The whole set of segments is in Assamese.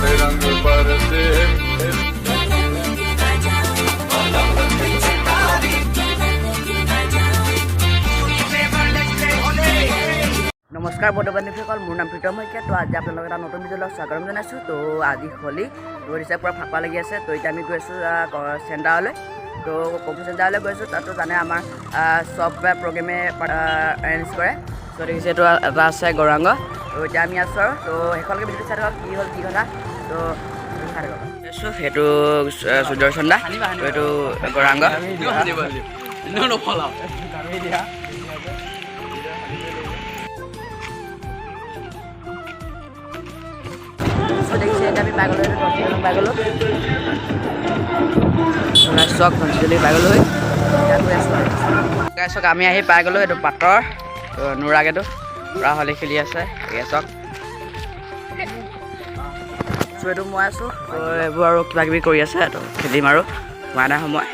रंग बरसे नमस्कार बंधुबान्धवीসকল মোৰ নাম প্ৰীতম শইকীয়া তো আজি আপোনালোকৰ এটা নতুন ভিডিঅ'লৈ স্বাগতম জনাইছোঁ তো আজি হোলি দৌৰিছে পুৰা ফাকুৱা লাগি আছে তো এতিয়া আমি গৈ আছোঁ চেণ্টাৰলৈ তো কম্পিউটাৰ চেণ্টাৰলৈ গৈ আছোঁ তাতো জানে আমাৰ চব প্ৰগ্ৰেমে এৰেঞ্জ কৰে তো দেখিছে এইটো এটা আছে গৌৰাংগ তো এতিয়া আমি আছোঁ আৰু তো সেইখনকে ভিডিঅ'টো চাই থাকক কি হ'ল কি কথা তো চাই থাকক সেইটো সুদৰ্শন দা তো এইটো গৌৰাংগ দেখিছে এটা আমি পাগল হয়ে পাগল চক ধনচিলি পাগল হৈ চক আমি আহি পাই গ'লোঁ এইটো পাতৰ নোৰাগেতো পুৰা হলি খেলি আছে চক এইটো মই আছোঁ তো এইবোৰ আৰু কিবা কিবি কৰি আছে তো খেলিম আৰু হোৱা নাই সময়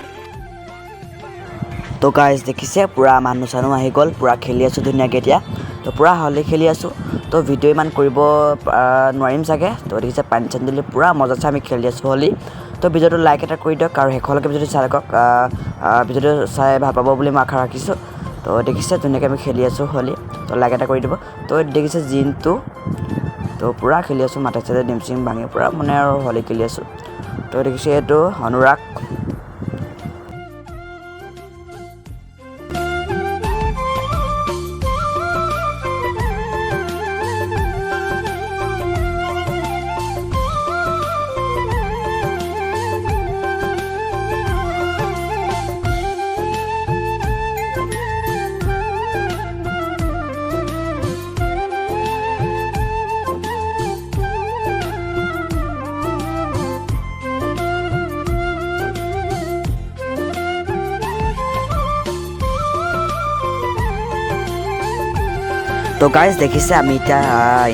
তো গাইজ দেখিছে পুৰা মানুহ চানুহ আহি গ'ল পুৰা খেলি আছোঁ ধুনীয়াকৈ এতিয়া তো পুৰা হলি খেলি আছোঁ তো ভিডিঅ' ইমান কৰিব নোৱাৰিম চাগে তো দেখিছে পানী চানী দিলে পুৰা মজাছে আমি খেলি আছোঁ হলি তো ভিডিঅ'টো লাইক এটা কৰি দিয়ক আৰু শেষলৈকে ভিডিঅ'টো চাই থাকক ভিডিঅ'টো চাই ভাল পাব বুলি মই আশা ৰাখিছোঁ তো দেখিছে ধুনীয়াকৈ আমি খেলি আছোঁ হলি তো লাইক এটা কৰি দিব তো দেখিছে জিনটো তো পুৰা খেলি আছোঁ মাথা চাথা ডিম চিম ভাঙি পুৰা মানে আৰু হলি খেলি আছোঁ তো দেখিছে এইটো অনুৰাগ তো গাইজ দেখিছে আমি এতিয়া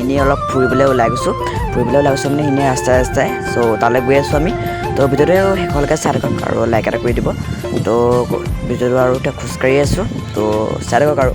এনেই অলপ ফুৰিবলৈ ওলাই গৈছোঁ মানে এনেই ৰাস্তাই ৰাস্তাই চ' তালৈ গৈ আছোঁ আমি তো ভিডিঅ'টো শেষলৈকে চাই থাকক আৰু লাইক এটা কৰি দিব তো ভিডিঅ'টো আৰু এতিয়া খোজকাঢ়ি আছোঁ তো চাই থাকক আৰু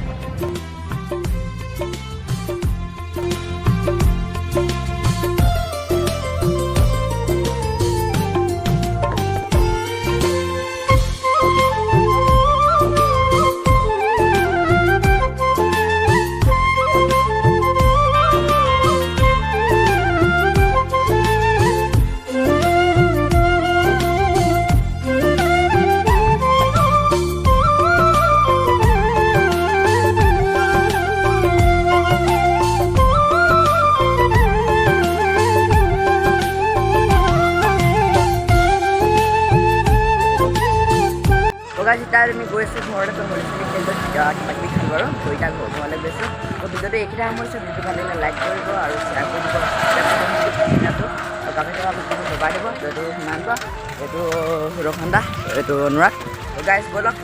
এতিয়া আমি গৈ আছোঁ ঘৰতে তো হলি চলি খেলিব কিবা কিবি খালোঁ আৰু তো এতিয়া ঘৰলৈ গৈছোঁ তো ভিডিঅ'টো এইকেইটা সামৰিছোঁ ভিডিঅ'টো ভাল লাগিলে লাইক কৰিব আৰু শ্বেয়াৰ কৰিব আৰু কাপোৰ দবাই দিব এইটো সিমান্ত এইটো সুৰক্ষণ দা এইটো অনুৰাগ তো গাইজ ব'লক